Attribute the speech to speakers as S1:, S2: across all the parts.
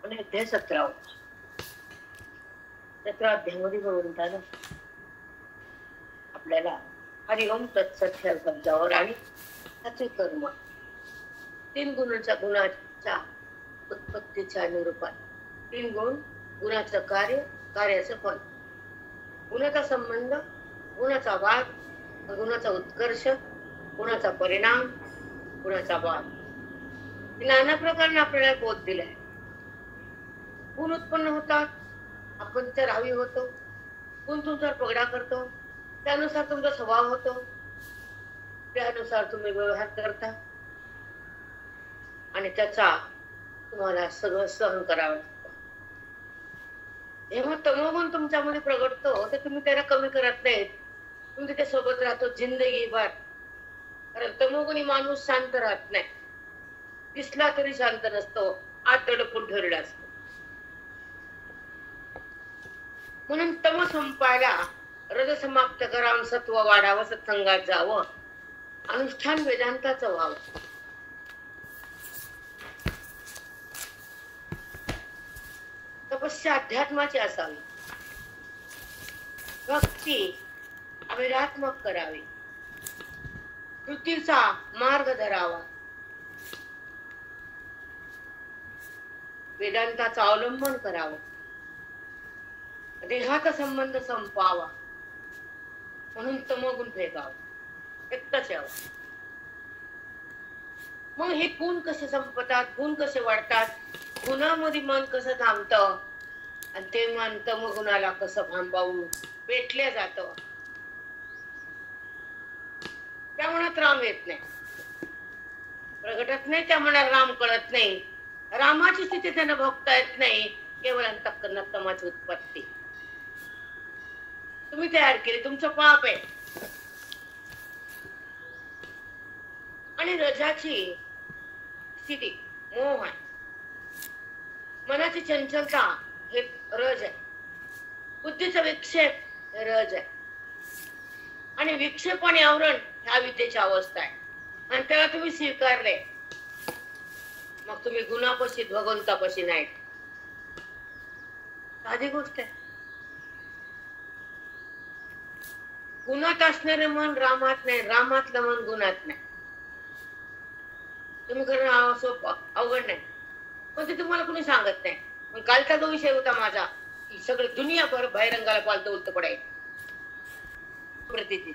S1: आणि अध्याय 17 अध्यायामध्ये भगवंतानं आपल्याला हरिओम तत्सत ह्या शब्दावर आणि त्याचे कर्म 3 गुणाच्या उत्पत्तीच्या अनुरूपात 3 गुण, गुणाचं कार्य, कार्याचं फल, गुणाचा संबंध, गुणाचा वाद, गुणाचा उत्कर्ष, गुणाचा परिणाम, गुणाचा वाद, नाना प्रकारे आपल्याला बोध दिलाय. गुण उत्पन्न होतात, आपण त्या राहावी होतो, गुण तुमच्यावर पगडा करतो, त्यानुसार तुमचा स्वभाव होतो, त्यानुसार तुम्ही व्यवहार करता आणि त्याचा तुम्हाला सगळं सहन करावं लागतं. जेव्हा तमोगुण तुमच्यामध्ये प्रगटतो तर तुम्ही त्याला कमी करत नाहीत, तुम्ही त्याच्या सोबत राहतो जिंदगीभर. कारण तमोगुणी माणूस शांत राहत नाही, दिसला तरी शांत नसतो, आत दडपून ठेवलेला असतो. म्हणून तम संपायला रज समाप्त करावं, सत्व वाढावं, सत्संगात जावं, अनुष्ठान वेदांताचं व्हावं. तपस्या अध्यात्माची असावी, भक्ती अविरात्मक करावी, कृतीचा मार्ग धरावा, वेदांताचा अवलंबन करावं, देहाचा संबंध संपावा, म्हणून तमोगुण फेकावा, एकटाच यावं. मग हे गुण कसे संपतात, गुण कसे वाढतात, गुणामध्ये मन कसं थांबतं आणि ते मन तमगुणाला कसं थांबवून पेटल्या जात, त्या मनात राम येत नाही, प्रगटत नाही, त्या मनात राम कळत नाही, रामाची स्थिती त्यांना भोगता येत नाही. केवळ अंतःकरणात तमाची उत्पत्ती तुम्ही तयार केली, तुमचं पाप आहे. आणि रजाची स्थिती मोह आहे, मनाची चंचलता हे रज आहे, बुद्धीचा विक्षेप हे रज आहे, आणि विक्षेप आणि आवरण ह्या विद्येची अवस्था आहे. आणि त्याला तुम्ही स्वीकारले, मग तुम्ही गुणापाशी भगवंतापाशी नाही. साधी गोष्ट आहे. गुणात असणारे मन रामात नाही, रामातलं मन गुणात नाही. तुम्ही करणं सोपं अवघड नाही, पण ते तुम्हाला कुणी सांगत नाही. पण कालचा जो विषय होता माझा, की सगळं दुनियाभर बहिरंगाला पालतं उलट पडाय प्रतीची,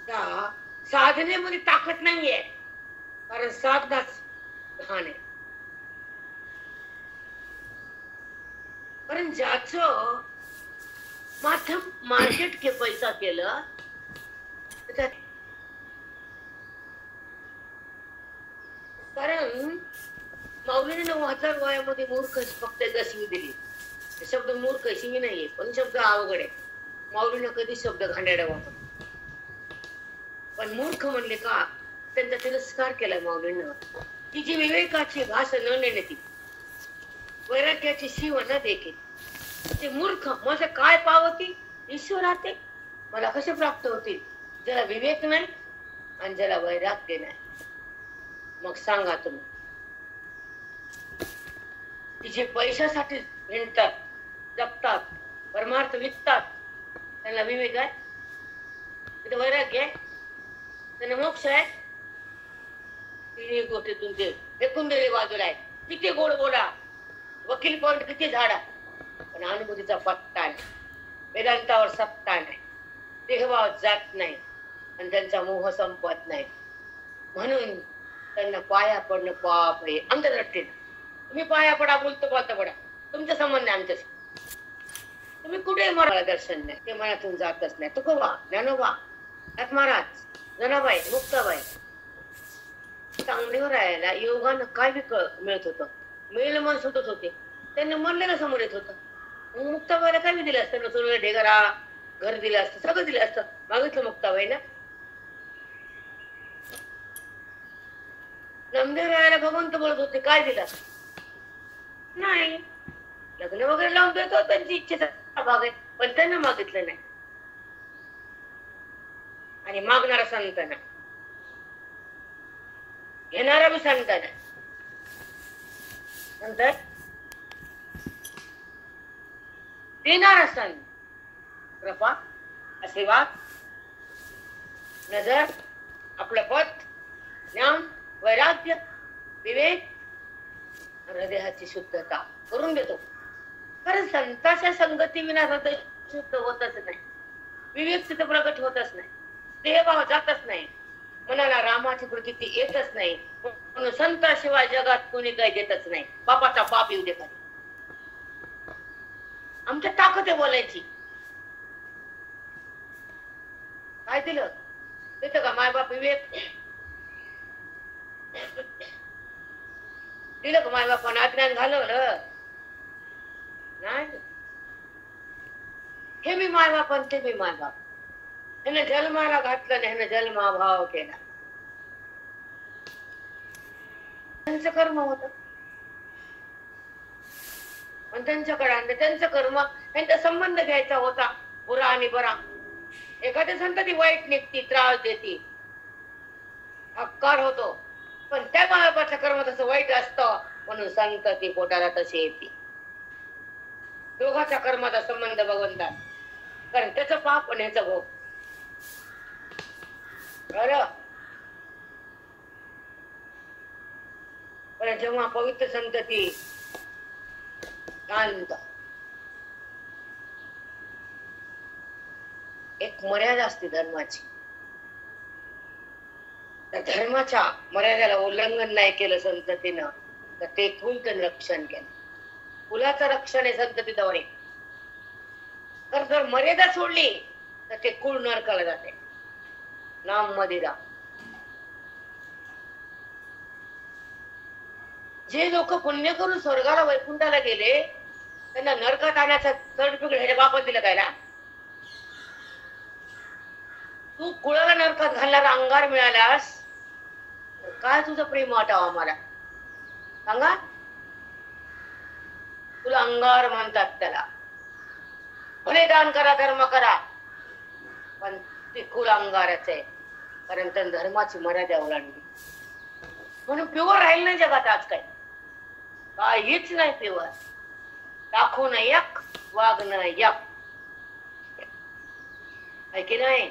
S1: त्या साधनेमध्ये ताकद नाहीये, कारण साधनाच लहान आहे. कारण ज्याचं माध्यम मार्केट के पैसा केलं, कारण माऊलीने 9000 वयामध्ये मूर्ख फक्त दशमी दिली. शब्द मूर्ख शिवी नाहीये, पण शब्द अवघड आहे. माऊलीने कधी शब्द घाणेरडा वापरला, पण मूर्ख म्हणले का त्यांचा तिरस्कार केला माऊलीनं. ती जी विवेकाची भाषा न नेण्याची, वैराग्याची शिव न देखील, ते मूर्ख माझं काय पावती ईश्वराते, मला कसे प्राप्त होतील, ज्याला विवेक नाही आणि ज्याला वैराग्य नाही. मग सांगा तुम्ही, जे पैशासाठी हिंडतात, जगतात, परमार्थ विकतात, त्यांना विवेक आहे, तिथे वैराग्य आहे, त्यांना मोक्ष आहे. तिन्ही गोष्टीतून ते फेकून दिले बाजूला आहे. किती गोड बोला, वकील पॉइंट किती झाडा, पण अनुभूतीचा पत्ता नाही, वेदांतावर सत्ता नाही, देहभाव जात नाही आणि त्यांचा मोह संपत नाही. म्हणून त्यांना पाया पडणं पाप आहे. अंतरदृष्टीने तुम्ही पाया पडा, बोलतो बोलता पडा, तुमचा संबंध नाही आमच्याशी. तुम्ही कुठे मला दर्शन नाही, ते मनातून जातच नाही. तुकोबा, ज्ञानोबा, महाराज, जनाबाई, मुक्ताबाई, चांगलीवर राहायला योगानं काय मिळत होतं, मेल मन सुटत होते, त्यांनी म्हणलेलं समोर येत होतं. मुक्ताबाईला काय मी दिलं असतं, सोडून ढेगरा घर दिलं असतं, सगळं दिलं असतं. मागितलं मुक्ताबाईला. नामदेवरायाला भगवंत बोलत होते, काय दिलं नाही. लग्न वगैरे लावून देतो, त्यांची इच्छेचा भाग आहे, पण त्यांना मागितलं नाही. आणि मागणारा संत नाही, घेणारा बी संत नाही. नंतर देणार असन कृपा, आशीर्वाद, नजर, आपलं पथ, ज्ञान, वैराग्य, विवेक, हृदयाची शुद्धता करून देतो. कारण संतांच्या संगती विना हृदय शुद्ध होतच नाही, विवेक तिथे प्रगट होतच नाही, देहभाव जातच नाही, मनाला रामाची प्रतीती येतच नाही. म्हणून संताशिवाय जगात कोणी काही देतच नाही. बापाचा पाप येऊ दे खाली, आमच्या ताकद आहे बोलायची. काय दिलं देतं का माय बाप? विवेक दिलं का माय बापानं? अज्ञान घालवलं नाही. हे मी माय बाप आणि ते मी माय बाप. ह्यानं जन्माला घातलं आणि ह्यानं जन्माभाव केला. त्यांचं कर्म होत आणि त्यांच्याकडे त्यांचं कर्म, त्यांचा संबंध घ्यायचा होता बुरा आणि बरा. एखाद्या संतती वाईट निघती, त्रास देती, हक्कार होतो, पण त्या मायाबाचं कर्म तसं वाईट असतं म्हणून संतती पोटाला तशी येते. दोघाच्या कर्माचा संबंध भगवंतात, कारण त्याचं पाप आणि ह्याचं भोग. पण जेव्हा पवित्र संतती शांत, एक मर्यादा असते धर्माची, त्या धर्माच्या मर्यादेला उल्लंघन नाही केलं संततीनं तर ते कुलचं रक्षण केलं. कुलाचं रक्षण आहे संततीद्वारे. तर जर मर्यादा सोडली तर ते कुल नरकाला जाते. नाम मदिरा. जे लोक पुण्य करून स्वर्गाला वैकुंठाला गेले त्यांना नरकात आणण्याचा सर्टिफिकेट ह्याच्या बापात दिलं काय ना? तू कुळाला नरकात घालणारा अंगार मिळालास तर काय तुझं प्रेम वाटावं आम्हाला सांगा? तुला अंगार म्हणतात त्याला. भले दान करा, धर्म करा, पण ते कुल अंगारच आहे, कारण त्यांनी धर्माची मर्यादा ओलांडली. म्हणून प्युअर राहील नाही जगात आज काही, काहीच नाही प्युअर. दाखवून एक, वागणं एक, आहे की नाही?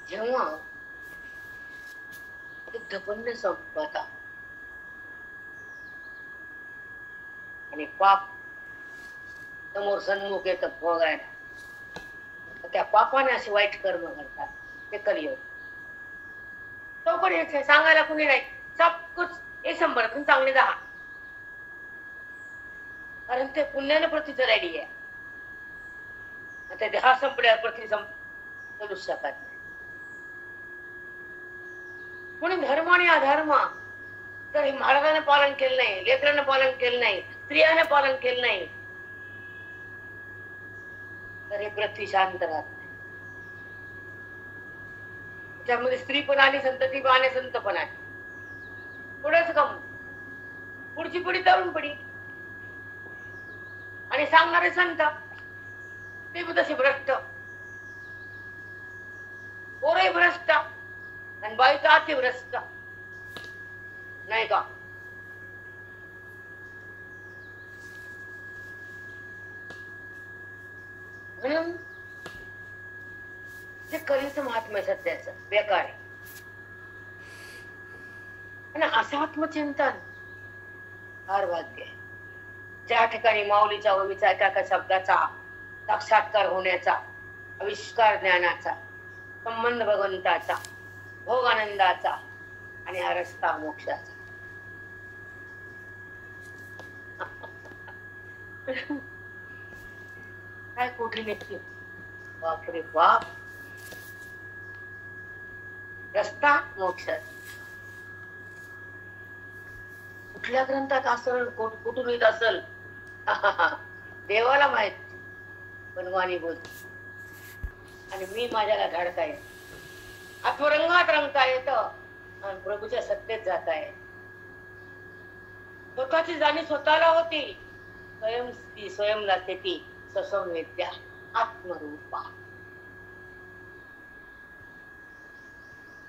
S1: जेव्हा धपन्न संपता आणि पाप समोर सन्मुख येतं भोगायला, त्या पापाने असे वाईट कर्म करतात. ते कलियुग चौकड यायचे सांगायला कुणी नाही. सब कुछ हे 100 चांगले 10, कारण ते पुण्याने प्रतीचं रेडी आहे. ते 10 संपल्यावर प्रती चलू शकत नाही. म्हणून धर्म आणि अधर्म तर महाराजांना पालन केलं नाही, लेकरांना पालन केलं नाही, स्त्रियांना पालन केलं नाही, तर हे पृथ्वी शांत राहत नाही. त्यामध्ये स्त्री पण आली, संतती पण आली, संत पण आली. थोडंच कम पुढची पिढी तरुण पिढी आणि सांगणारे संत ते पण तसे भ्रष्ट, पोरही भ्रष्ट आणि बाईचा अतिभ्रष्ट नाही का? म्हणून जे कलीचं महात्म्य सध्याचं बेकार आहे. आणि असं आत्मचिंतन फार भाग्य आहे. ज्या ठिकाणी माऊलीच्या ओवीचा एका शब्दाचा साक्षात्कार होण्याचा, आविष्कार ज्ञानाचा, संबंध भगवंताचा, भोग आनंदाचा आणि हा रस्ता मोक्षाचा. काय कुठे निघते? बापरे बाप, रस्ता मोक्षाचा. कुठल्या ग्रंथात असल, कुठून येत असल देवाला माहित, पण वाणी बोलते. आणि मी माझ्याला धाडता येत, आत्मरंगात रंगता येत आणि प्रभूच्या सत्तेत जाता येत. स्वतःची जाणीव स्वतःला होती. स्वयंला स्थिती ससंवेद्या आत्मरूपा.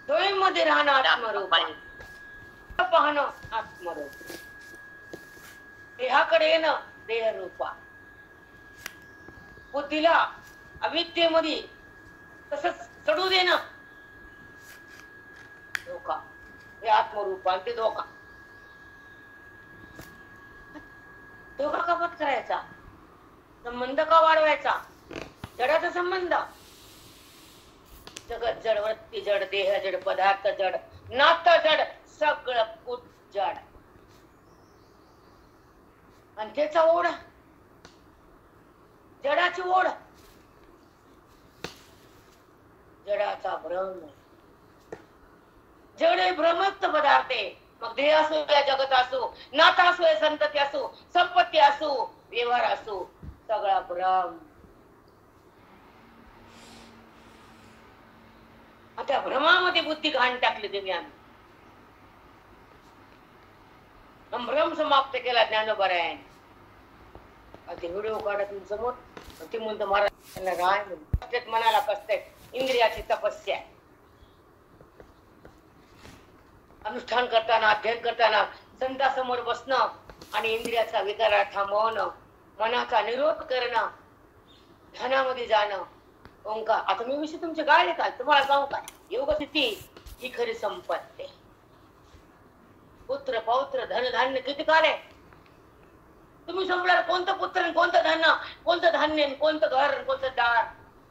S1: स्वयं मध्ये राहणं आत्मरूपा. पाहणं आत्मरूप, देहाकडे येणं देहरूपा, बुद्धीला अविद्येमध्ये तसंच चढू देणं धोका, हे आत्मरूप आणि ते धोका. धोका का पत्करायचा? संबंध का वाढवायचा? जडाचा संबंध, जगत जड, वृत्ती जड, देह जड, पदार्थ जड, नातं जड, सगळं कुठ जड. आणि त्याचा ओढ, जडाची ओढ, जडाचा भ्रम. जड हे भ्रमयुक्त पदार्थ आहे. मग देह असो या जगत असो, नाता असो या संतती असो, संपत्ती असो, व्यवहार असो, सगळा भ्रम. त्या भ्रमामध्ये बुद्धी घाण टाकली तुम्ही. आम्ही भ्रम समाप्त केला ज्ञानोबरायाने. ते व्हिडिओ काढा तुमच्या समोर, ते म्हणतो महाराज त्यांना राय म्हणून मनाला कष्ट आहे. इंद्रियाची तपस्या, अनुष्ठान करताना, अध्ययन करताना संतांसमोर बसणं आणि इंद्रियाचा विकार थांबवणं, मनाचा निरोध करणं, ध्यानामध्ये जाणं. ओंकार. आता मी विषय तुमचे गाळले काय, तुम्हाला सांगू काय? योग स्थिती ही खरी संपत्ती. पुत्र पौत्र धन धान्य किती काल आहे. तुम्ही संपला कोणतं पुत्र, कोणतं धन, कोणतं धान्य, कोणतं घर, कोणतं दार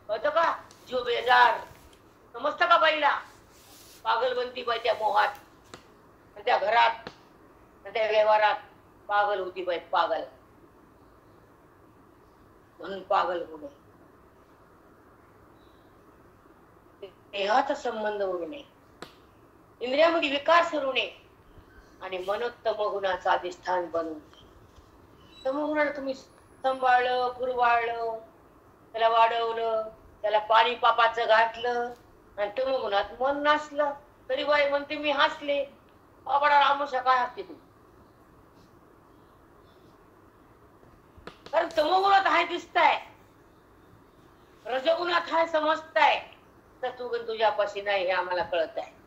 S1: कळतं का? जीव बेजार समजतं का बाईला? पागलबंदी बाई त्या मोहात, त्या घरात, त्या व्यवहारात पागल होती बाई, पागल. म्हणून पागल होऊ नये. देहाचा संबंध होऊ नये, इंद्रियामध्ये विकार सुरू नये आणि मनोत्तम गुणाचं अधिष्ठान बनवू नये. तमगुणाला तुम्ही सांभाळलं, पुरवाळलं, त्याला वाढवलं, त्याला पाणी पापाचं घातलं आणि तमगुणात मन नाचलं तरी बाई म्हणते मी हसले. बाबा आमुषा काय हसते तू? कारण तमगुणात हाय दिसताय, रजगुणात हाय समजताय, सत्वगुण तुझ्यापाशी नाही हे आम्हाला कळत आहे.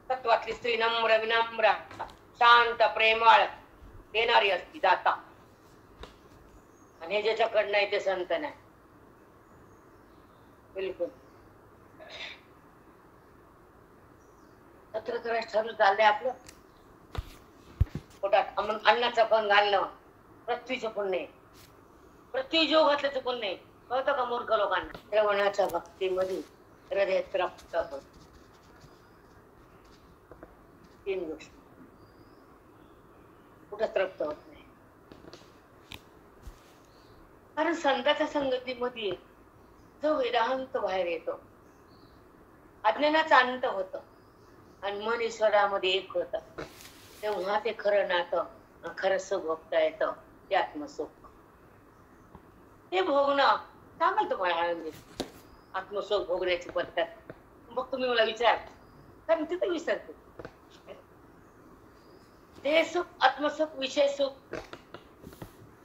S1: तत्वातली स्त्री नम्र विनम्र शांत प्रेमळ देणारी असती दाता. आणि हे ज्याच्याकडे नाही ते संत नाही. बिलकुल सत्र करायचं ठरलं चाललंय आपलं. पोटात अन्नाचं पण घालणं पृथ्वीचं पुण्य, पृथ्वी जीव घातल्याचं पुण्य. कळतं का मूर्ख लोकांना? श्रवणाच्या भक्तीमध्ये हृदय तृप्त होत. तीन गोष्टी कुठं तृप्त होत नाही. कारण संतांच्या संगतीमध्ये जो वेदांत बाहेर येतो, अज्ञानाचा अंत होत आणि मन ईश्वरामध्ये एक होत, तेव्हा ते खरं नातं, खरं सुख भोगता येतं. ते आत्मसुख. ते भोगणं सांगाल तुम्हाला आनंदीत. आत्मसुख भोगण्याची पद्धत मग तुम्ही मला विचार, कारण तिथे विसरते. देह सुख, आत्मसुख, विषय सुख,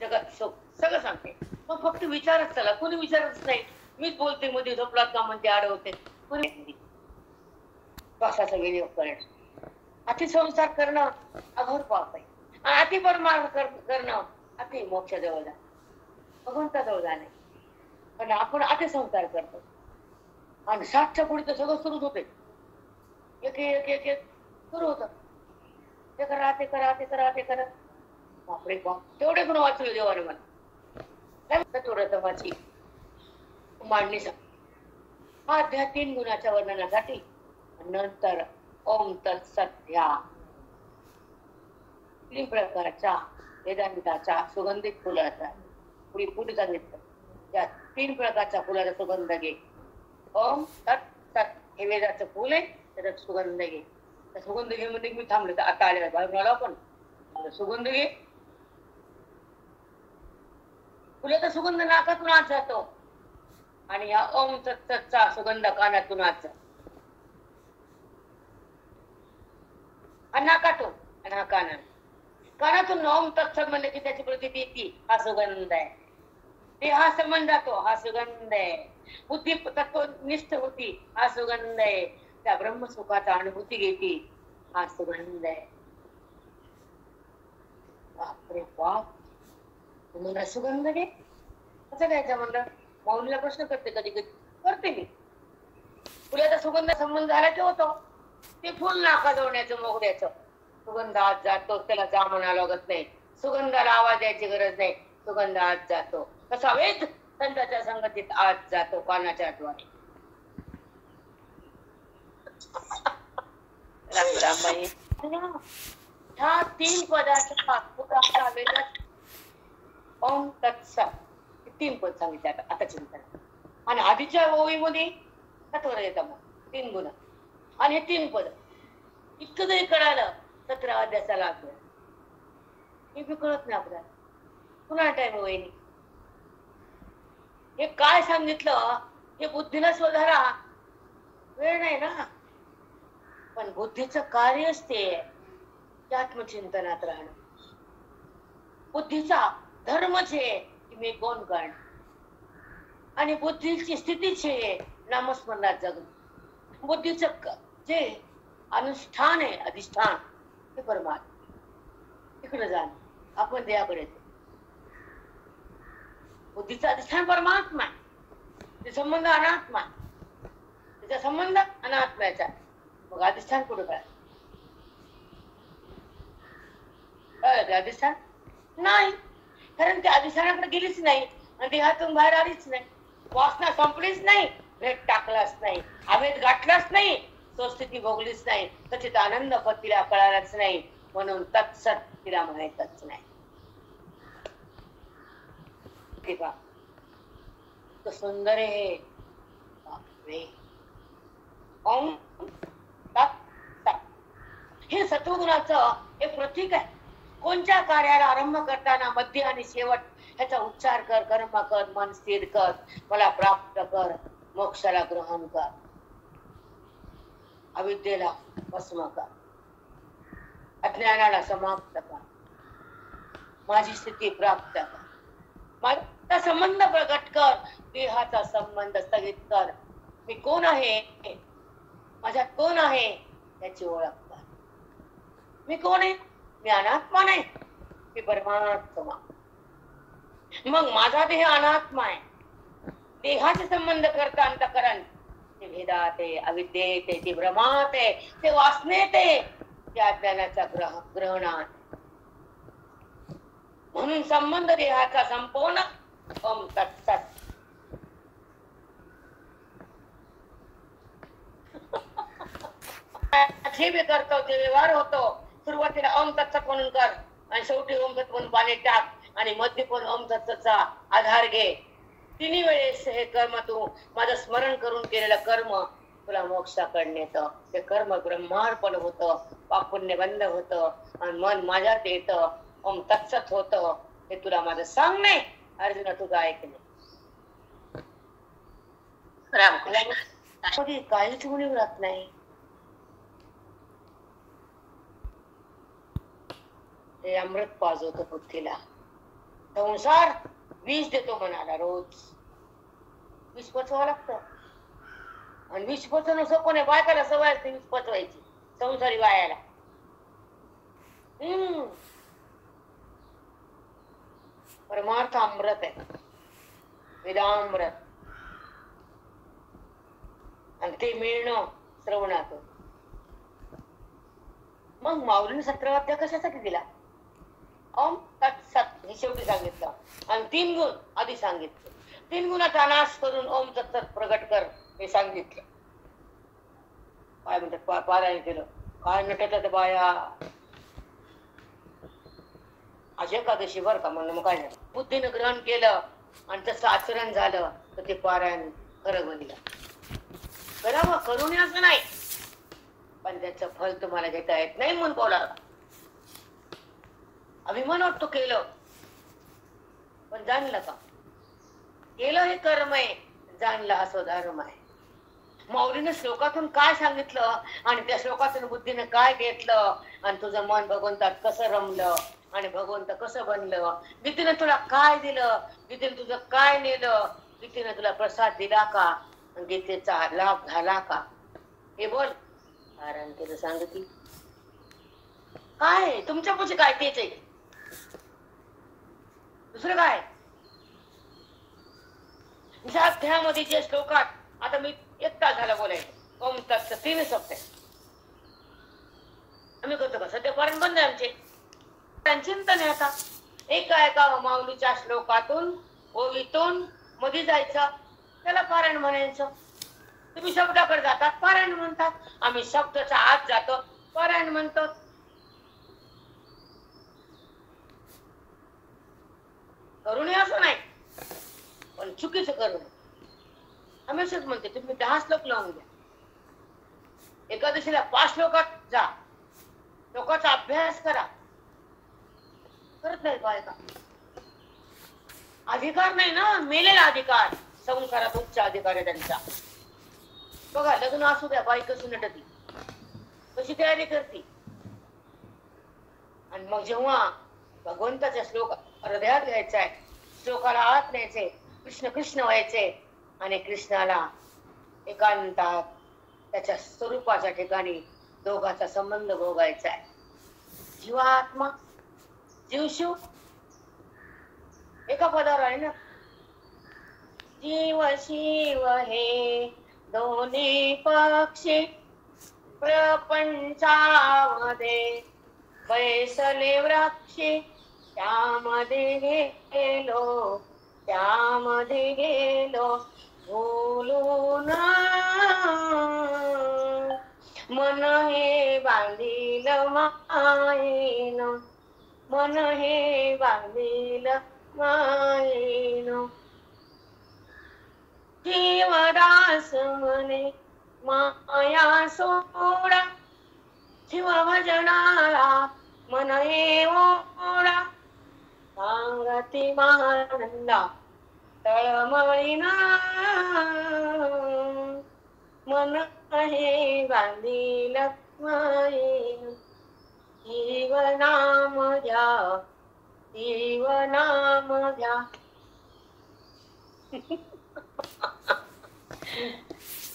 S1: जगत सुख सगळं सांगते. मग फक्त विचारच चला, कोणी विचारच नाही. मीच बोलते मध्ये झोपलात का म्हणते, अडवते. कोणी श्वासाचा विनियोग करणं, अतिसंसार करणं अघोर पाप आहे. आणि अति परमार्थ करणं अति मोक्षाजवळ जा, भगवंताजवळ जाणे. पण आपण अतिसंसार करतो आणि 60च्या पुढे तर सगळं सुरूच होते. एक एक एक एक सुरू होत. ते करा ते करा ते करा ते करा. बापरे बाप, तेवढे गुण वाचले देवाने मला. तत्वरतमाची मांडणी सांग. हा अध्याय 3 गुणाच्या वर्णनासाठी. नंतर ओम तत्सत्या 3 प्रकारच्या वेदांताच्या सुगंधित फुलाचा पुढे सांगितलं. त्या 3 प्रकारच्या फुलाचा सुगंध घे. ओम तत् सत हे वेदाचं फुल आहे, त्याचा सुगंध घे. त्या सुगंध घे म्हणजे मी थांबले तर आता आलेला बाहेर आला. पण सुगंध घे. फुलाचा सुगंध नाकातून आत जातो आणि या ओम तत्सतचा सुगंध कानातून आत जातो. नाकातून आणि हा कानातून. कानातून ओम तत्सत म्हणले की त्याची प्रतीती येते, हा सुगंध आहे. देहा संबंधातो हा सुगंध आहे. बुद्धी तत्वनिष्ठ होती हा सुगंध आहे. त्या ब्रह्मसुखाचा अनुभूती घेती हा सुगंध आहे. बापरे बाप, तुम्हाला सुगंध घे कसं घ्यायचं म्हणलं. माऊलीला प्रश्न करते, कधी कधी करते मी. फुलाचा सुगंध संबंध झाला की होतो. ते फुल नाका जवण्याचं मोगऱ्याचं सुगंध आत जातो, त्याला जा म्हणा लागत नाही. सुगंधाला आवाज द्यायची गरज नाही, सुगंध आत जातो. कसा वेद संतांच्या संगतीत आत जातो कानाच्या द्वारे. रामबाई ह्या 3 पदाच्या वेदात ओम तत्सत 3 पद सांगितले आता चिंतन. आणि आधीच्या ओळीमध्ये तत्वर येतात मग 3 गुण आणि हे 3 पद. इतकं जरी कळालं 17 अध्यायाचा लागलं. हे बी कळत नाही आपल्याला. पुन्हा टाइम वहिनी हे काय सांगितलं, हे बुद्धीला स्वधारा वेळ नाही ना. पण बुद्धीचं कार्यच ते आत्मचिंतनात राहणं. बुद्धीचा धर्मच आहे की मी कोण करण, आणि बुद्धीची स्थितीच आहे नामस्मरणात जगणं. बुद्धीचं जे अनुष्ठान आहे अधिष्ठान ते परमात्मा, तिकडे जाणं. आपण देहाकडे येतो. बुद्धीचं अधिष्ठान परमात्मा आहे, ते संबंध अनात्मा, त्याचा संबंध अनात्म्याचा. मग अधिष्ठान कुठं काय अधिष्ठान नाही, कारण त्या अधिष्ठानाकडे गेलीच नाही आणि देहातून बाहेर आलीच नाही. वासना संपलीच नाही, भेट टाकलाच नाही, हवेत गाठलाच नाही, स्वस्थिती भोगलीच नाही, सचित आनंद तिला कळालाच नाही. म्हणून तत्सत तिला माहितच नाही. सुंदर आहे बापरे. ओम तत्सत हे सत्वगुणाचं एक प्रतीक आहे. कोणत्या कार्याला आरंभ करताना मध्य आणि शेवट ह्याचा उच्चार कर, कर्म कर, मन स्थिर कर, मला प्राप्त कर, मोक्षाला ग्रहण कर, अविद्येला भस्म कर, अज्ञानाला समाप्त कर, माझी स्थिती प्राप्त कर, माझा संबंध प्रगट कर, देहाचा संबंध स्थगित कर. मी कोण आहे, माझ्यात कोण आहे याची ओळख कर. मी कोण आहे, मी अनात्मा नाही, मी परमात्मा. मग माझा देह अनात्मा आहे. देहाचे संबंध करता अंतःकरण ते भेदात आहे, अविद्येत आहे, ते भ्रमात आहे, ते वासनेत आहे, ते अज्ञानाचा ग्रहणात. म्हणून संबंध देहाचा संपूर्ण ओम तत्सत. जे बी करतो जे व्यवहार होतो सुरुवातीला ओम तत्सत म्हणून कर आणि शेवटी ओम तत्सत म्हणून पाणी टाक आणि मध्य पण ओम तत्सतचा आधार घे. 3 वेळेस हे कर्म तू माझं स्मरण करून केलेलं कर्म तुला मोक्षाकडे नेतं. ते कर्म ब्रह्मार्पण होतं, पापुण्य बंद होतं आणि मन माझ्यात येतं, ओम तत्सत होतं. हे तुला माझं सांगणे अर्जुना, तुझं ऐकणे. काहीच गुणी राहत नाही. ते अमृत पाजवतो बुद्धीला. संसार विष देतो मनाला, रोज विष पचवावं लागतं. आणि विष पचवणं सोपं नाही. बायकाला सवय असते विष पचवायची, संसारी बायाला. परमार्थ अमृत आहे, वेदामृत, आणि ते मिळणं श्रवणातून. मग माऊलीने 17 अध्याय कशासाठी दिला? ओम तत्सत हे शेवटी सांगितलं आणि 3 गुण आधी सांगितले. 3 गुणाचा नाश करून ओम तत्सत प्रगट कर हे सांगितलं. काय म्हणतात, पारायण केलं. काय नटत बाया, आज एकादशी बर का म्हणलं. मग काय नाही, बुद्धीनं ग्रहण केलं आणि तसं आचरण झालं तर ते पारायण खरं बनलं. करावं, करून असं नाही, पण त्याचं फल तुम्हाला घेता येत नाही म्हणून बोला. अभिमान वाटतो केलं, पण जाणलं का केलं हे कर्म आहे, जाणलं हा स्वधर्म आहे. माऊलीने श्लोकातून काय सांगितलं आणि त्या श्लोकातून बुद्धीने काय घेतलं आणि तुझं मन भगवंतात कसं रमलं आणि भगवंत कसं बनलं, गीतेने तुला काय दिलं, गीतेने तुझं काय नेलं, गीतेने तुला प्रसाद दिला का, गीतेचा लाभ झाला का, हे बोल. कारण तिला सांगितली काय तुमच्या पुढे काय तेच आहे, दुसरं काय. ज्या अध्यायामध्ये जे श्लोकात, आता मी एक तास झाला बोलायचं, ओम तत्सत 3 शब्द आम्ही करतो का सध्या पारण बंद आहे आमचे, चिंतन आहे. आता एका माऊलीच्या श्लोकातून ओवीतून मध्ये जायचं, त्याला पारायण म्हणायचं. तुम्ही शब्दाकडे जातात पारायण म्हणतात, आम्ही शब्दाच्या आत जातो पारायण म्हणतो. करुणे असं नाही, पण चुकीचं करू नये. हमेशाच म्हणते तुम्ही 10 श्लोक लावून द्या, एकादशीला 5 श्लोकात जा, श्लोकाचा अभ्यास करा. करत नाही बायका, अधिकार नाही ना, मेलेला अधिकार, संसारात उच्च अधिकार आहे त्यांचा. बघा लग्न असू द्या, बाई कशी नटती, कशी तयारी करते, आणि मग जेव्हा भगवंताच्या श्लोक हृदयात घ्यायचा आहे, श्लोकाला आत न्यायचे, कृष्ण कृष्ण व्हायचे आणि कृष्णाला एकांतात त्याच्या स्वरूपाच्या ठिकाणी दोघाचा संबंध भोगायचा आहे. जीवात्मा जीव शिव एका पदावर आहे ना. जीव शिव हे दोन्ही पक्षी प्रपंचामध्ये बैसले वृक्षी, त्यामध्ये गेलो भूलून, मन हे बांधील मायेन, मन हे बांधील मायेन. जीवदास म्हणे माया सोडा, शिव भजनाला मन हे ओढा, सांगती मानंदा तळमळीना, मन हे बांधील मायेन. जीवनाम घ्या, जीवनाम घ्या.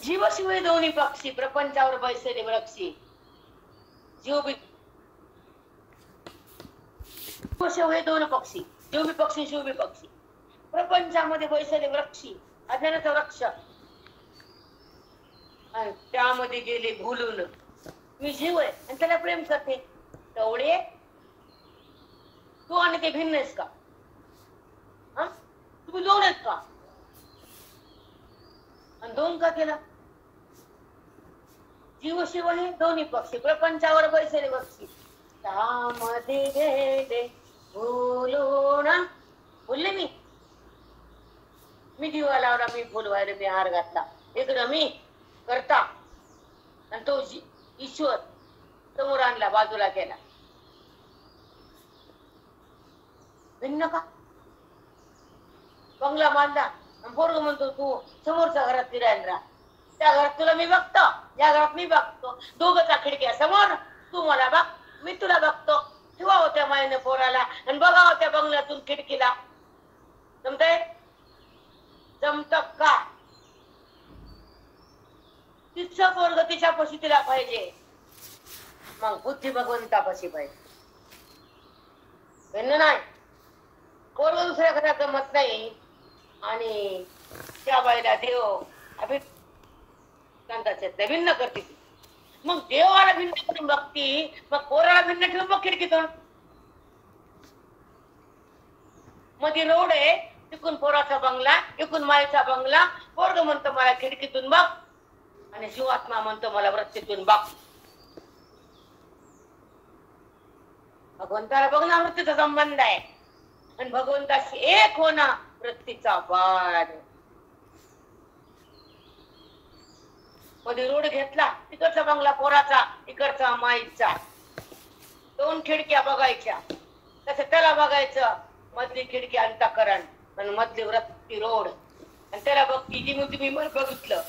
S1: जीव शिव दोन्ही पक्षी प्रपंचावर बैसले वृक्षी. जीव शिव हे 2 पक्षी, जीव बी पक्षी शिव बी पक्षी, प्रपंचामध्ये बैसले वृक्षी, अज्ञानाचा वृक्ष, आणि त्यामध्ये गेले भुलून. मी जीव आहे आणि त्याला प्रेम करते, तेवढे तू आणि ते भिन्न आहेस का? तुम्ही 2 आहेत का? आणि 2 का केला? जीव शिव हे दोन्ही पक्षी प्रपंचावर बैसले वृक्षी, त्यामध्ये गेले भुलून. बोलले मी दिवा लावला, मी फुल व्हायला, मी हार घातला, इकडं मी करता आणि तो ईश्वर समोर आणला, बाजूला केला. भिन्न का? बंगला बांधला, पोरग म्हणतो तू समोरच्या घरात फिरायला राहा, त्या घरात तुला मी बघतो, या घरात मी बघतो, दोघांच्या खिडक्या समोर, तू मला बघ, मी तुला बघतो. ठेवा होत्या मायने पोराला आणि बघा होत्या बंगल्यातून खिडकीला. जमतंय? जमत का? तिचं पोरग तिच्यापाशी तिला पाहिजे, मग बुद्धी भगवंतापाशी पाहिजे. भिन्न नाही. पोरग दुसऱ्या घरात जमत नाही आणि त्या बाईला देव अभिनंदाचे भिन्न करते. मग देवाला भिन्न करून बघती, मग पोराला भिन्न ठेवून बघ खिडकीतून. मध्ये रोड आहे, तिकून पोराचा बंगला, इकून माईचा बंगला. पोरग म्हणतो मला खिडकीतून बघ आणि जीवात्मा म्हणतो मला वृत्तीतून बघ. भगवंताला बघणं वृत्तीचा संबंध आहे आणि भगवंताशी एक होणं वृत्तीचा वाद. मध्ये रोड घेतला, तिकडचा बंगला पोराचा, इकडचा माईचा, 2 खिडक्या बघायच्या, तसं त्याला बघायचं, मधली खिडकी अंतःकरण आणि मधली वृत्ती रोड, आणि त्याला बघती जी मी तुम्ही बघितलं.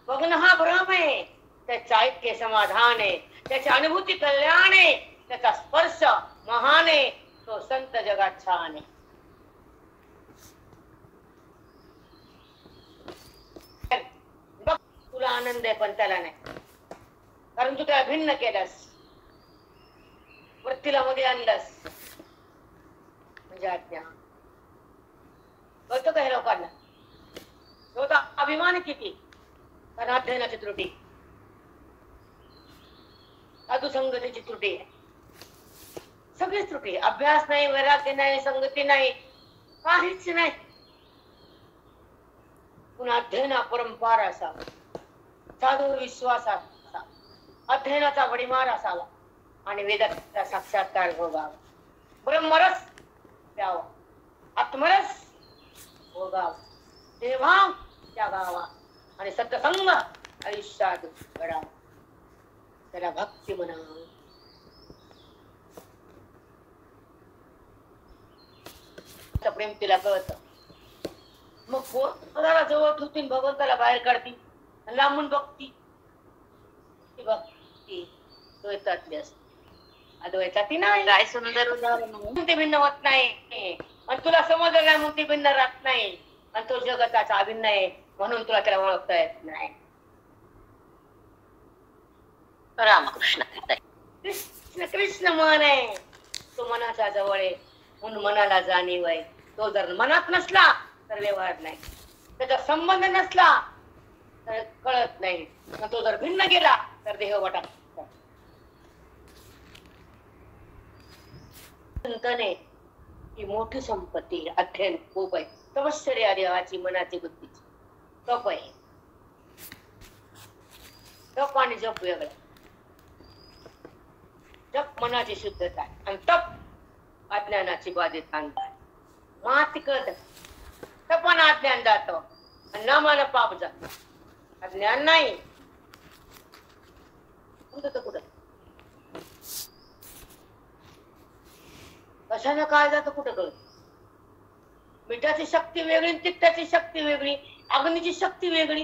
S1: बघणं हा भ्रम आहे, त्याचं ऐक्य समाधान आहे, त्याची अनुभूती कल्याण आहे. त्याचा स्पर्श महान आहे, तो संत जगात छान आहे. बघ तुला आनंद आहे पण त्याला नाही, कारण तू त्याला भिन्न केलंस, वृत्तीला मध्ये आणलंस, म्हणजे आज्ञा. कळतं का हे लोकांना? होता अभिमान किती, कारण अध्ययनाची त्रुटी, साधू संगतीची त्रुटी आहे, सगळीच त्रुटी. अभ्यास नाही, वैराग्य नाही, संगती नाही, काहीच नाही. पुन्हा अध्ययन परंपार असावा, साधू विश्वास असावा, अध्ययनाचा वडिमार असावा आणि वेदाचा साक्षात्कार भोगावा, ब्रह्मरस प्यावा, आत्मरस भोगावा, देवाम त्यागावा आणि सत्संग आयुष्यात घडावा. त्याला भक्ती म्हणावं. प्रेम तिला कळत. मग पोराला जवळ ठेवतील, भगवंताला बाहेर काढतील, लांबून बघती. ती भक्ती द्वैतातली असते, अद्वैताती नाही. काय सुंदर उदाहरण. ते भिन्न होत नाही आणि तुला समजलं नाही म्हणून ती भिन्न राहत नाही, आणि तो जगताचा अभिन्न आहे म्हणून तुला त्याला ओळखता येत नाही.
S2: रामकृष्ण
S1: कृष्ण कृष्ण मन आहे, तो मनाच्या जवळ आहे म्हणून मनाला जाणीव आहे. तो जर मनात नसला तर व्यवहार नाही, त्याचा संबंध नसला तर कळत नाही, तो जर भिन्न गेला तर देह वाटा. चिंतने ही मोठी संपत्ती. अध्ययन खूप आहे, तपश्चर्या देवाची, मनाची, बुद्धीची. तप आहे, तप आणि जप वेगळं. जप मनाची शुद्धता आहे आणि तप अज्ञानाची बाधित आणतात. मात कळत तपानं अज्ञान जात आणि नामानं पाप जात. अज्ञान नाही कुठं कुठं, कशानं काय जातं कुठं कळत. मिठाची शक्ती वेगळी, तिखटाची शक्ती वेगळी, अग्नीची शक्ती वेगळी.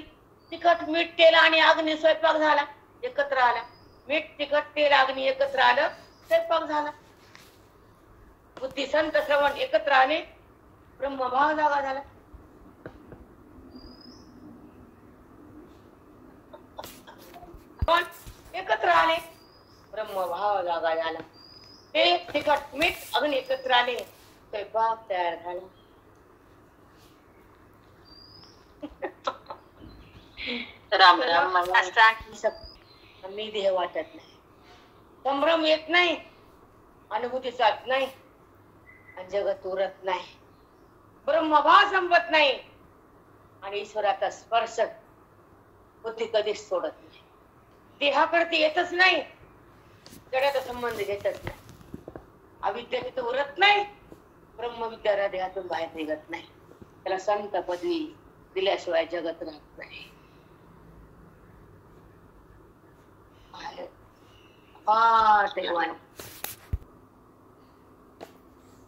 S1: तिखट मीठ तेल आणि अग्नी स्वयंपाक झाला, एकत्र आला. मीठ तिखट तेल अग्नी एकत्र आलं, स्वयंपाक झाला. बुद्धी संत श्रवण एकत्र आले, ब्रह्मभाव जागा झाला. पण एकत्र आले, ब्रह्मभाव जागा झाला. ते तिखट मीठ अग्नी एकत्र आले, स्वयंपाक तयार झाला.
S2: राम राम.
S1: मी देह वाटत नाही, संभ्रम येत नाही, अनुभूती जात नाही आणि जगत उरत नाही, ब्रह्मभाव संपत नाही आणि ईश्वराचा स्पर्श बुद्धी कधीच सोडत नाही. देहाकडे ते येतच नाही, जगाचा संबंध घेतच नाही. अविद्या तिथे उरत नाही, ब्रह्मविद्या देहातून बाहेर निघत नाही. त्याला संत पदवी दिल्याशिवाय जगत राहत नाही.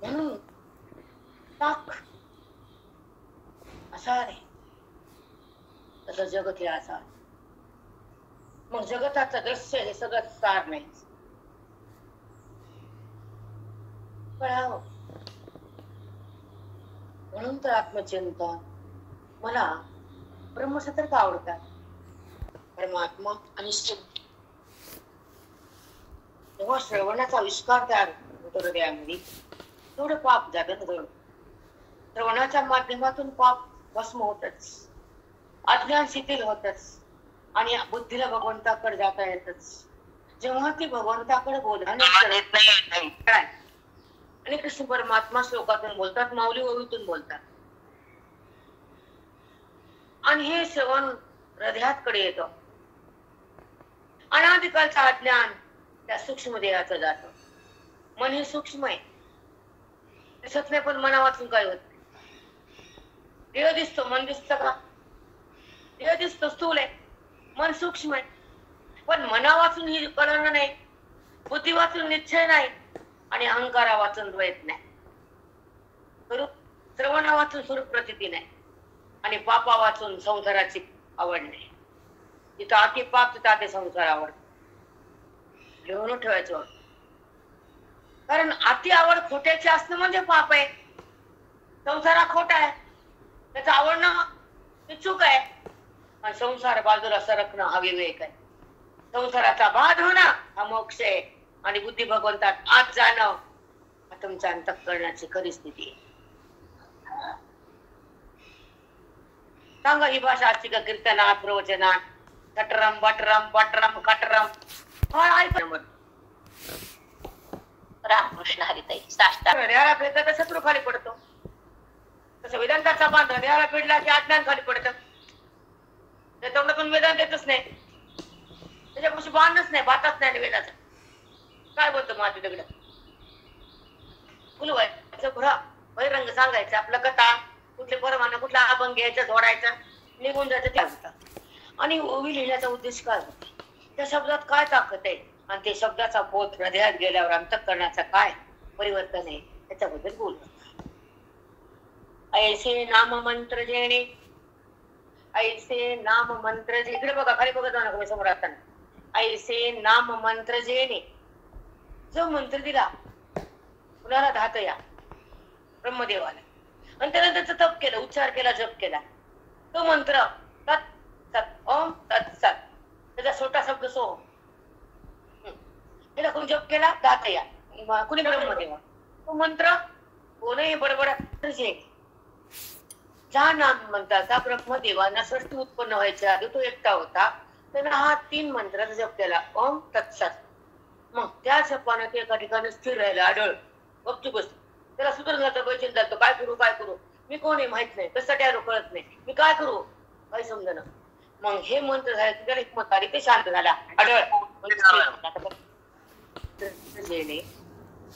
S1: म्हणून टाक असा रे, तसं जगत हे असा. मग जगताचं दृश्य हे सगळं सार नाही कळावं. म्हणून तर आत्मचिंतन मला ब्रह्मसतर्क आवडतात. परमात्मा आणि जेव्हा श्रवणाचा विस्कार तयार होतो हृदयामध्ये, तेवढं पाप जागत घडतं. श्रवणाच्या माध्यमातून पाप भस्म होतच, अज्ञान शिथिल होतच आणि बुद्धीला भगवंताकडे जाता येतच. जेव्हा ती भगवंताकडे बोलणार आणि कृष्ण परमात्मा श्लोकातून बोलतात, माऊली ओवीतून बोलतात आणि हे श्रवण हृदयाकडे येतं. अनादिकालचं अज्ञान त्या सूक्ष्म देहाचं जातं. मन हे सूक्ष्म आहे, दिसत नाही, पण मना वाचून काय होत नाही. देह दिसतो, मन दिसतं का? देह दिसतो स्थूल आहे, मन सूक्ष्म आहे, पण मना वाचून ही कळणं नाही, बुद्धी वाचून निश्चय नाही आणि अहंकारा वाचून द्वैत नाही. स्वरूप श्रवणा वाचून स्वरूप प्रतीती नाही आणि पापा वाचून संसाराची आवड नाही. जिथं अति पाप तिथं अति संसार आवड. घेऊन ठेवायचं. कारण अति आवड खोट्याची असणं म्हणजे पाप आहे. संसार हा खोटा आहे, त्याचं आवडणं हे चूक आहे. आणि संसार बाजूला सरकणं हा विवेक आहे. संसाराचा बाध होणं हा मोक्ष आहे. आणि बुद्धी भगवंतात आत जाणं हा तुमच्या अंतःकरणाची खरी स्थिती आहे. सांगा ही भाषा असती का कीर्तनात प्रवचनात कटरम बटरम पटरम कटरम
S2: रामकृष्ण हरिताई साष्टांग
S1: हृदयाला फेडलं तर शत्रू खाली पडतो. तसं वेदांताचा बांध हृदयाला फेडला की अज्ञान खाली पडतं. त्या तोंडातून वेदांत येतच नाही, त्याच्यापाशी बांधच नाही, बातच नाही वेदाचा. काय बोलतो माती दगड फुलवायचं घोडा बहिरंग सांगायचं आपलं कथा कुठले परमानं कुठला अभंग घ्यायचा जोडायचा निघून जायचं ते होतं. आणि ओवी लिहिण्याचा उद्देश काय होता, त्या शब्दात काय ताकद आहे आणि ते शब्दाचा बोध हृदयात गेल्यावर अंतःकरणाचा काय परिवर्तन आहे त्याच्याबद्दल बोलतो. ऐसे नाम मंत्र जेणे, ऐसे नाम मंत्र जे इकडे बघा खाली बघत जाऊ नका मी समोर असताना. ऐसे नाम मंत्र जेणे, जो मंत्र दिला कुणाला धातया ब्रह्मदेवाला आणि त्यानं त्याचा तप केलं, उच्चार केला, जप केला, तो मंत्र तत् सत ओम तत् सत, त्याचा छोटा शब्द सो त्याला कोण जप केला धातया कुणी ब्रह्मदेवा, तो मंत्र कोणही बडबड ज्या नाम मंत्राचा ब्रह्मदेवांना सृष्टी उत्पन्न व्हायच्या आधी तो एकटा होता, त्यानं हा 3 मंत्राचा जप केला ओम तत्सत. मग त्या जपानं ते एका ठिकाणी स्थिर राहिला, आढळ गपचूप बसतो. त्याला सुधरून जातं, बैचून जातो, काय करू मी कोण आहे माहित नाही, कशासाठी आलो कळत नाही, मी काय करू काही समजेना. मग हे मंत्र झाले त्याला हिकमत आली, ते शांत झाला आढळ. जेणे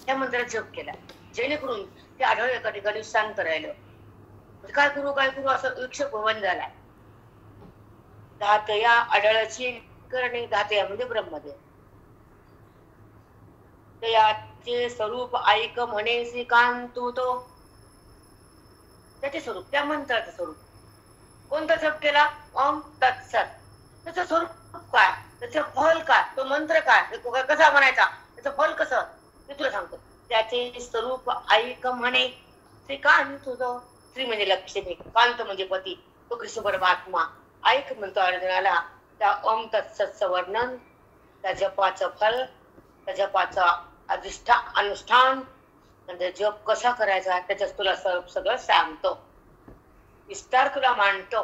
S1: त्या मंत्राचा जप केला जेणेकरून ते आढळ एका ठिकाणी शांत राहिलं. काय करू असं विक्षेप बंद झाला. धातया आढळची करणे, धातया म्हणजे ब्रह्मदेव. त्याचे स्वरूप ऐक म्हणे श्रीकांतू तो, त्याचे स्वरूप त्या मंत्राचं स्वरूप कोणता जप केला ओम तत्सत, त्याचं स्वरूप काय, त्याचं फल काय, तो मंत्र काय, कसा म्हणायचा, त्याचं फल कसं ते तुला सांगतो. त्याचे स्वरूप ऐक म्हणे श्रीकांतू तो, श्री म्हणजे लक्ष्मी, कांत म्हणजे पती, तो कृष्ण परमात्मा. ऐक म्हणतो अर्जुनाला त्या ओम तत्सतचं वर्णन, त्या जपाचं फल, त्या जपाचं अनुष्ठान, म्हणजे जप कसा करायचा त्याच्यात तुला सगळं सांगतो, विस्तार तुला मांडतो.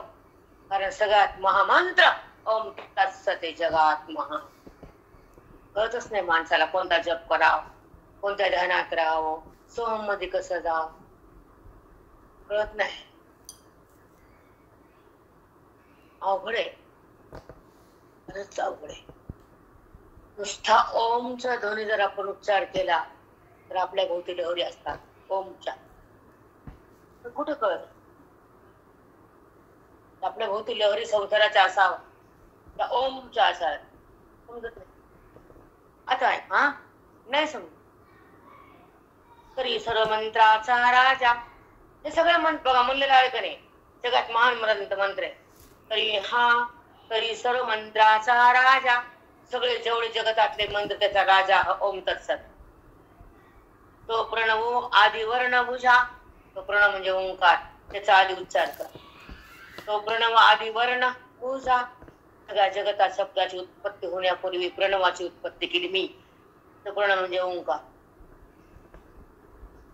S1: कारण सगळ्यात महामंत्र ओम तत्सत जगात महा. कळतच नाही माणसाला कोणता जप करावं, कोणत्या ध्यानात राहावं, सोहम मध्ये कसं जावं, कळत नाही. अवघड आहे, खरंच अवघड आहे. नुसता ओमचा ध्वनी जर आपण उच्चार केला तर आपल्या भोवती लहरी असतात ओमच्या, तर कुठं कळत आपल्या भोवती लहरी संसाराच्या असावं त्या ओमच्या असाव्यात, समजत नाही. आता आहे हा नाही समज. तरी सर्व मंत्राचा राजा, हे सगळं मंत्र बघा म्हणलेलं आहे का नाही, सगळ्यात महान मंत्र आहे. तरी सर्व मंत्राचा राजा, सगळे जेवढे जगतातले मंत्र त्याचा राजा ओम तत्सत. तो प्रणव आदि वर्ण भुजा, तो प्रणव म्हणजे ओंकार, त्याचा आधी उच्चार कर. तो प्रणव आदि वर्ण भुजा, सगळ्या जगतात शब्दाची उत्पत्ती होण्यापूर्वी प्रणवाची उत्पत्ती केली मी, तो प्रणव म्हणजे ओंकार.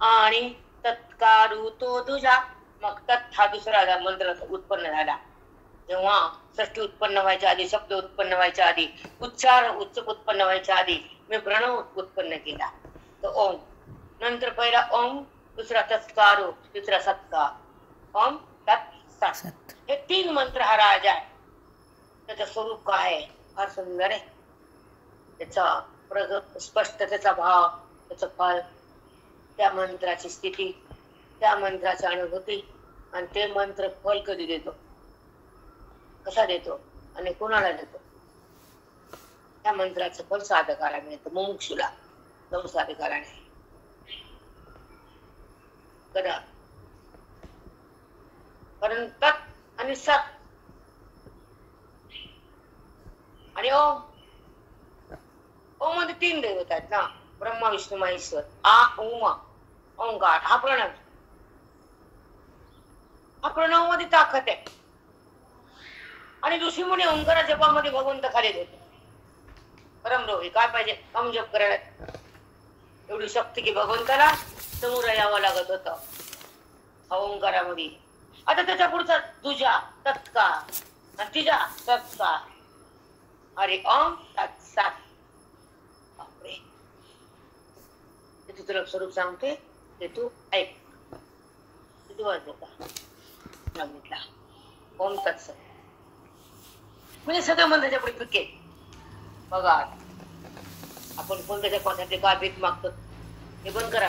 S1: आणि तत्कारू तो तुझा, मग तत् हा दुसरा मंत्र उत्पन्न झाला. जेव्हा सृष्टी उत्पन्न व्हायच्या आधी, शब्द उत्पन्न व्हायच्या आधी, उच्चार उत्पन्न व्हायच्या आधी मी प्रणव उत्पन्न केला, तो ओम. नंतर पहिला ओम, दुसरा तत्कारो, तिसरा सत्कार, ओम तत्सत. हे 3 मंत्र हा राजा आहे. त्याचं स्वरूप काय आहे, फार सुंदर आहे. त्याचा स्पष्टतेचा भाव, त्याचं फल, त्या मंत्राची स्थिती, त्या मंत्राची अनुभूती, आणि ते मंत्र फल कधी देतो, कसा देतो आणि कोणाला देतो. त्या मंत्राचं फल साधकाला मिळतं, मुमुक्षुला, संसारिकाला नाही. कदा कारण तत् आणि सत आणि ओम, ओम मध्ये 3 देवता आहेत ना, ब्रह्मा विष्णू महेश्वर आ उमा ओंकार हा प्रणव मध्ये ताकद आहे. आणि ऋषी मुनी ओंकारा जपामध्ये भगवंत खाली होते. परमरोही काय पाहिजे हम जप करायला एवढी शक्ती की भगवंताला समोर यावं लागत होतं ओंकारामध्ये. आता त्याच्या पुढचा तुझ्या तत्काळ तिच्या तत्काळ हरि ओम तत्सत. बापरे ते तुला स्वरूप सांगते ते तू ऐक. किती वाजले का सांगितला ओम तत्सत म्हणजे सगळं मन त्याच्या पुढे पिके. बघा आपण कोण त्याच्या पासाठी काय भीक मागतो हे बंद करा.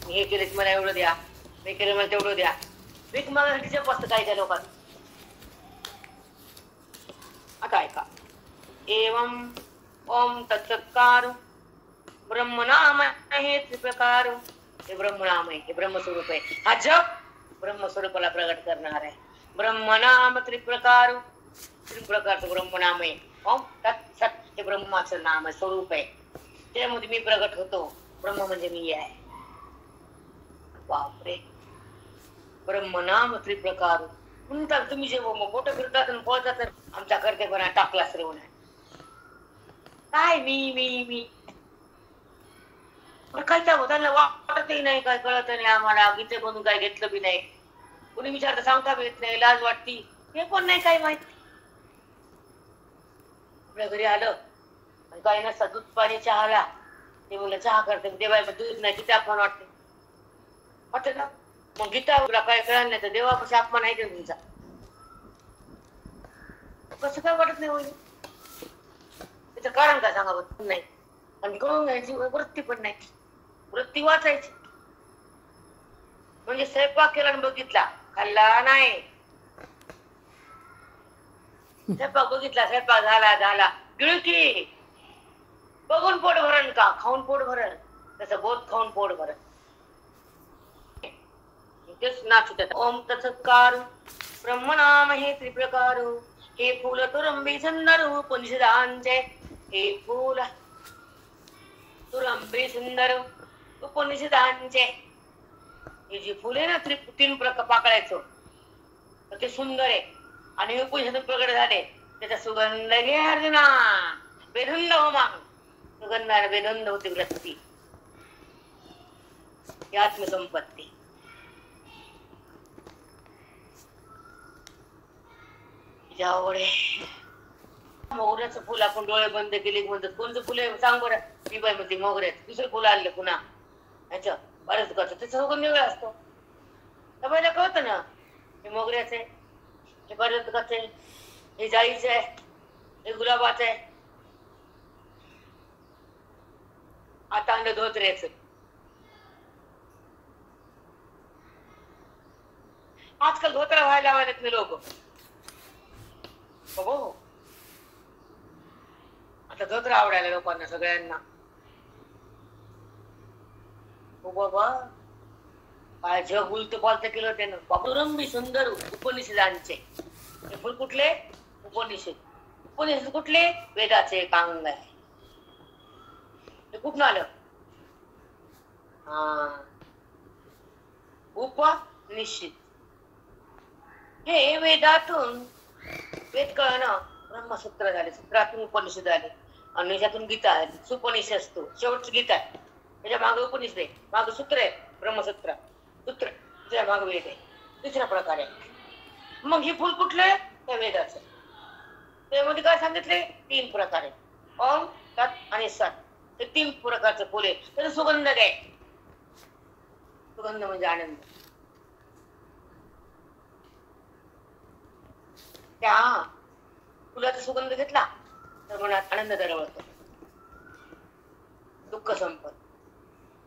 S1: हे केले मला एवढं द्या हे केलं मला तेवढं द्या. भीक मागण्यासाठी जप असतं काय त्या लोकांना. आता ऐका एवं ओम तत्सत्कार ब्रह्मनाम हे त्रिप्रकार. हे ब्रह्मनाम आहे हे ब्रह्मस्वरूप आहे. हा जप ब्रह्मस्वरूपाला प्रगट करणार आहे. ब्रह्मनाम त्रिप्रकार त्रिप्रकारचं ब्रह्मनाम आहे. ओम तत्सत हे ब्रह्माचं नाम आहे स्वरूप आहे. त्यामध्ये मी प्रगट होतो. ब्रह्म म्हणजे मी आहे. बापरे ब्रह्मनाम त्रिप्रकार म्हणतात. तुम्ही जे मोठं फिरतात आणि पळतात तर आमच्या कर्तेपणा टाकला श्रवण काय मी मी मी काय त्या त्यांना वाटतही नाही काय कळत नाही आम्हाला. गीते बनून काय घेतलं बी नाही. कुणी विचारता सांगता बी येत नाही. लाज वाटती हे पण नाही काय माहिती. आपल्या घरी आलं आणि काही नसता दूध पाणी चहाला ते म्हणलं चहा करते देवाय दूध नाही किती अपमान वाटते वाटत ना. मग गीता काय कळलं नाही तर देवापाशी अपमान आहे का तुमचा. कसं काय वाटत नाही होईल त्याचं कारण काय सांगा नाही. आणि कळून घ्यायची वृत्ती पण नाही. वृत्ती वाचायची म्हणजे स्वयंपाक केला आणि बघितला खाल्ला नाही. स्वयंपाक बघितला स्वयंपाक झाला झाला गिळकी बघून पोट भरण का खाऊन पोट भरण तसं बोध खाऊन पोट भरण. तेच नाचत ओम तत्सत्कार ब्रह्मनाम हे त्रिप्रकार. हे फूल तुरंबी सुंदर उपनिषदांचे. हे फूल तुरंबी सुंदर उपनिषदांचे. हे जे फुले ना तीन प्रकार पाकळायचं तर ते सुंदर आहे. आणि उपनिषद प्रकट झाले त्याचा सुगंध घे अर्जुना बेधुंद हो माग. सुगंधाने बेधुंद होती वृत्ती ही आत्मसंपत्ती. मोगऱ्याचं फुल आपण डोळे बंद केले म्हणतात कोणतं फुल आहे सांग बरं. मी बाई म्हणते मोगऱ्याचं. दुसरं फुल आणलं पुन्हा ह्याच बरंच करतो त्याचा सुगंध वेगळा असतो. सगळ्याला कळतं ना हे मोगऱ्याचं आहे हे बरंच कसं आहे हे जाळीचं आहे हे गुलाबाचं आहे. आता आणलं धोत्र्याचं. आजकाल धोत्रा व्हायला लागलेत मी लोक. हो आता धोत्र आवडायला लोकांना सगळ्यांना. हो बाबा काय जग उलट पालत केलं त्यानं. तुरंबी सुंदर उपनिषदांचे. हे फुल कुठले उपनिषद. उपनिषद कुठले वेदाचे एक अंग आहे. हे कुठून आलं उपनिषद. हे वेदातून वेद कळणं ब्रह्मसूत्र झाले. सूत्रातून उपनिषद आले आणि याच्यातून गीता आली. सुपनिषद असतो शेवटची गीता आहे. त्याच्या मागे उपनिषद आहे मागे सूत्र आहे ब्रह्मसूत्र सूत्र त्याच्या मागे वेद आहे. तिसरा प्रकार आहे. मग हे फुल कुठलं त्या वेदाचं. त्यामध्ये काय सांगितले 3 प्रकार आहे. ओम तत् आणि सत हे 3 प्रकारचं फुल आहे. त्याचा सुगंध काय सुगंध म्हणजे आनंद. त्या फुलाचा सुगंध घेतला तर मनात आनंद दरवळतो. दुःख संपत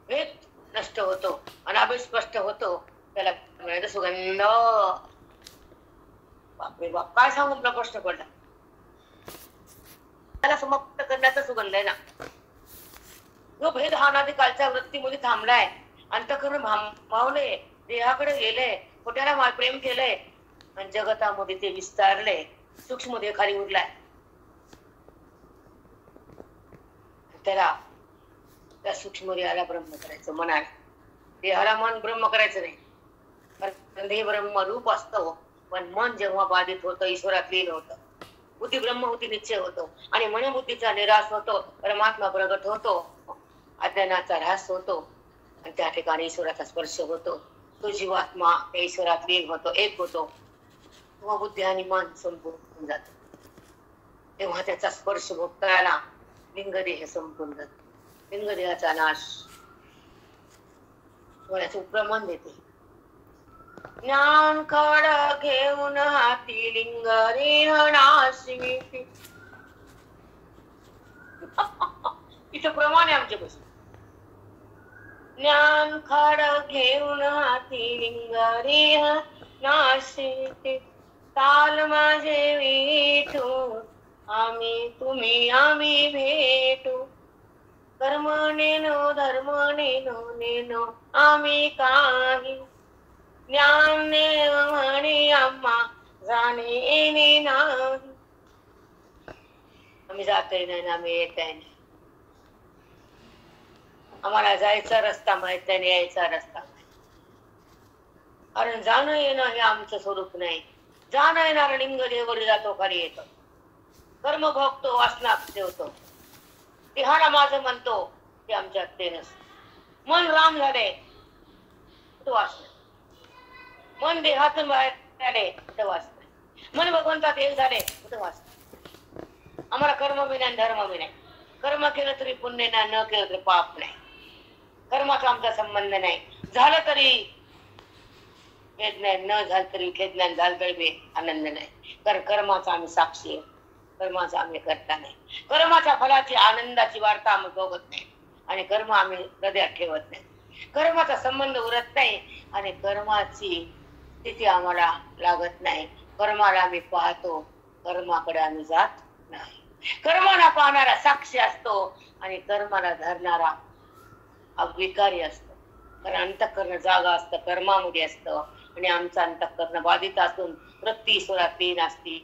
S1: भेद नष्ट होतो आणि अभिस्पष्ट होतो. त्याला म्हणायचं सुगंध. बापरे बाप काय सांगू तुला प्रश्न पडला. त्याला समाप्त करण्याचा सुगंध आहे ना. जो भेद हा नादी कालच्या वृत्तीमध्ये थांबलाय अंतःकरण भावले देहाकडे गेले खोट्याला प्रेम केलंय आणि जगतामध्ये ते विस्तारले सूक्ष्म देह खाली उरलाय. त्याला त्या सूक्ष्म देहाला ब्रह्म करायचं मनाला. देहाला मन ब्रह्म करायचं नाही, कारण देह ब्रह्म रूप असतं. पण मन जेव्हा बाधित होतं ईश्वरात लीन होतं, बुद्धी ब्रह्म होती निश्चय होतो आणि मनबुद्धीचा निराश होतो, परमात्मा प्रगट होतो, अज्ञानाचा ऱ्हास होतो आणि त्या ठिकाणी ईश्वराचा स्पर्श होतो. तो जीवात्मा त्या ईश्वरात लीन होतो, एक होतो. तेव्हा बुद्धी आणि मन संपून जात. तेव्हा त्याचा स्पर्श भोगताना लिंगदेह संपून जातो. लिंगदेहाचा नाश डोळ्याचं उपक्रमण देते. ज्ञान खड घेऊन हाती लिंग देह नाशिती. इथं प्रमाण आहे आमच्या पासून. ज्ञान खड घेऊन हाती लिंग देह नाशिती. काल माझे विठू आम्ही तुम्ही आम्ही भेटू. कर्म नेनो धर्म नेनो नेनो आम्ही काही. ज्ञान म्हणे आम्हा जाणे येणे नाही. आम्ही जातही नाही ना आम्ही येतही नाही. आम्हाला जायचा रस्ता माहित नाही, यायचा रस्ता माहित. कारण जाणं येणं हे आमचं स्वरूप नाही. जाणं येणार लिंग देवर जातो खाली येतो. कर्म भोगतो वासना ठेवतो. देहाला माझं म्हणतो ते आमच्यात ते नसतं. मन राम झाले तो वासना. मन देहातून बाहेर आले तर वासना. मन भगवंतात एक झाले तर वासना. आम्हाला कर्म बी नाही धर्म बी नाही. कर्म केलं तरी पुण्य नाही, न केलं तरी पाप नाही. कर्माचा आमचा संबंध नाही. झालं तरी खेद नाही, न झालं तरी खेद नाही, झालं तरी बी आनंद नाही. कारण कर्माचा आम्ही साक्षी आहे, कर्माचा आम्ही करता नाही. कर्माच्या फलाची आनंदाची वार्ता आम्ही बघत नाही आणि कर्म आम्ही हृदयात ठेवत नाही. कर्माचा संबंध उरत नाही आणि कर्माची स्थिती आम्हाला लागत नाही. कर्माला आम्ही पाहतो, कर्माकडे आम्ही जात नाही. कर्माला पाहणारा साक्षी असतो आणि कर्माला धरणारा अविकारी असतो. कारण अंतःकरण जागा असतं, कर्मामध्ये असतं आणि आमचं अंतःकरण बाधित असून वृत्ती ईश्वरात लीन असती.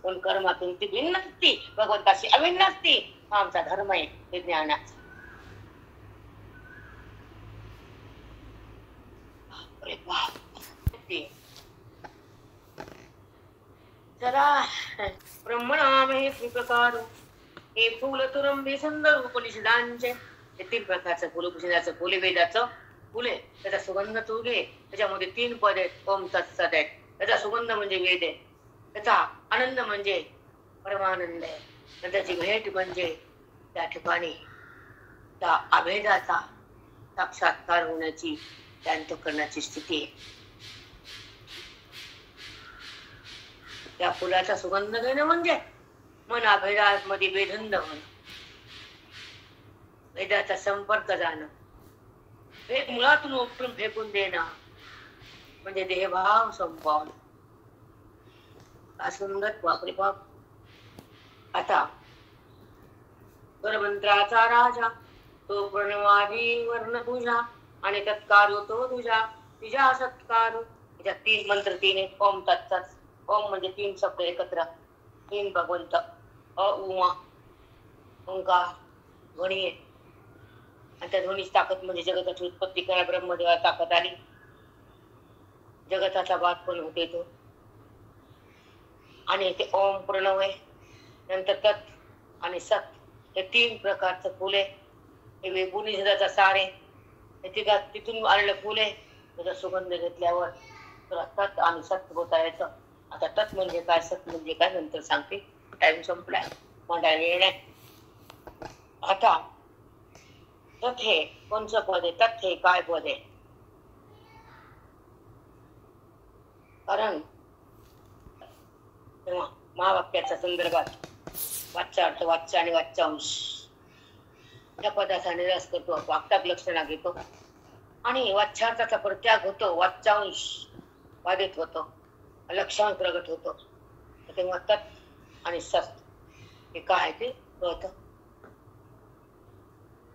S1: पण कर्मातून ती भिन्न असती, भगवंताशी अभिन्न असती. हा आमचा धर्म आहे, हे ज्ञानाचा. चला ब्रह्मणाम हे त्रिप्रकार. हे फुल तुरंबी सुंदर उपनिषदांचे. हे 3 प्रकारचं फुल. उपनिषदाचं फुले वेदाचं फुले, त्याचा सुगंध तू घे. त्याच्यामध्ये 3 पद आहेत, ओम तत्सत आहेत. त्याचा सुगंध म्हणजे वेद आहे, त्याचा आनंद म्हणजे परमानंद आहे, त्याची भेट म्हणजे त्या ठिकाणी त्या अभेदाचा साक्षात्कार होण्याची त्या अंतःकरणाची स्थिती आहे. त्या फुलाचा सुगंध घेणं म्हणजे मन अभेदामध्ये बेधुंद होणं, वेदाचा संपर्क जाणं, वेद मुळातून उपटून फेकून देणं म्हणजे देहभाव संपवणं. सुंदर बापरे बाप. आता मंत्राचा राजा तो प्रणवादी वर्ण तुझा आणि तत्कार तो तुझा सत्कार. याच्यात 3 मंत्र 3 आहेत. ओम तत्सत. ओम म्हणजे 3 शब्द एकत्र, 3 भगवंत. अ उमा ओंकार ध्वनी आहे आणि त्या ध्वनीची ताकद म्हणजे जगताची उत्पत्ती करा ब्रह्मदेवा ताकद आली. जगताचा बात पण होते तो. आणि ते ओम प्रणव आहे. नंतर तत् आणि सत हे 3 प्रकारचं फुल आहे. हे वेगुनिषदाचा सार आहे. तिथून आलेलं फुल आहे. त्याचा सुगंध घेतल्यावर तुला तत् आणि सत होता येतं. आता तत् म्हणजे काय, सत म्हणजे काय नंतर सांगते. टाइम संपलाय, मांडायला वेळ नाही. आता तत् हे कोणचं पद आहे, तत् हे काय पद आहे. कारण तेव्हा महावाक्याच्या संदर्भात वाच्यार्थ, वाच्य आणि वाच्यांश या पदाचा निराश करतो, वाक्यात लक्षणा घेतो आणि वाच्यार्थाचा प्रत्याग होतो, वाच्यांश बाधित होतो, लक्षण प्रगट होतो. तेव्हा तत् आणि सत हे काय ते कळतं.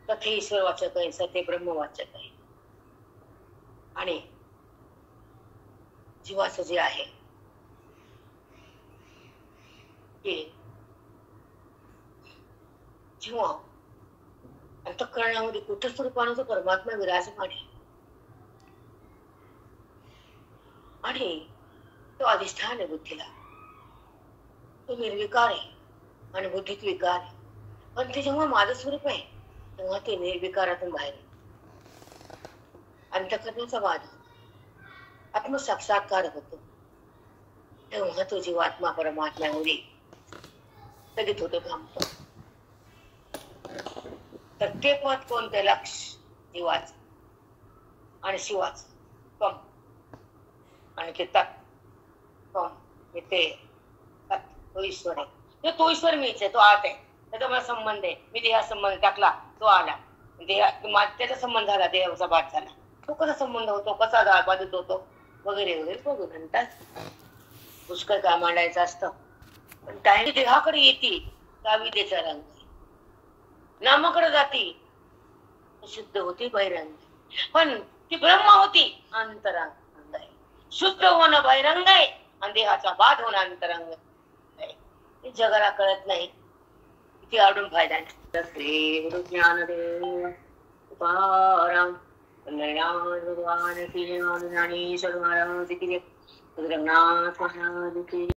S1: तत् हे ईश्वर वाचक आहे, सत हे ब्रह्म वाचक आहे. आणि जीवाचं जे आहे ते जीव अंतःकरणामध्ये कुठं स्वरूपानं परमात्मा विराजमान आहे आणि तो अधिष्ठान आहे बुद्धीला. तो निर्विकार आहे आणि बुद्धीत विकार आहे. पण ते जेव्हा माझं स्वरूप आहे तेव्हा ते निर्विकारातून बाहेर आहे. अंतःकरणाचा वाद आत्मसाक्षात्कार होतो तेव्हा तो जीवात्मा परमात्म्यामध्ये स्थगित होतो, थांबतो. तर ते पद कोणते? लक्ष जीवाच आणि शिवाच कम आणि ते तत् कम ते तो ईश्वर आहे. तो ईश्वर मीच आहे, तो आत आहे, त्याचा मला संबंध आहे. मी देहा संबंध टाकला, तो आला. त्याचा संबंध झाला, देहाचा बाद झाला. तो कसा संबंध होतो, कसा बाधित होतो वगैरे वगैरे बघू नंतर. पुष्कळ काय मांडायचं असतं. पण टाइम देहाकडे येते त्या विदेचा रंग, नामाकडे जाती शुद्ध होती बहिरंग. पण ती ब्रह्म होती अंतरंग आहे. शुद्ध होणं बहिरंग आहे आणि देहाचा बाद होणं अंतरंग आहे. हे जगाला कळत नाही. किती आवडून फायदा नाही. श्री गुरु ज्ञानदेव तुकाराम भगवान की ज्ञानेश्वर महाराज की जगन्नाथ महाराज की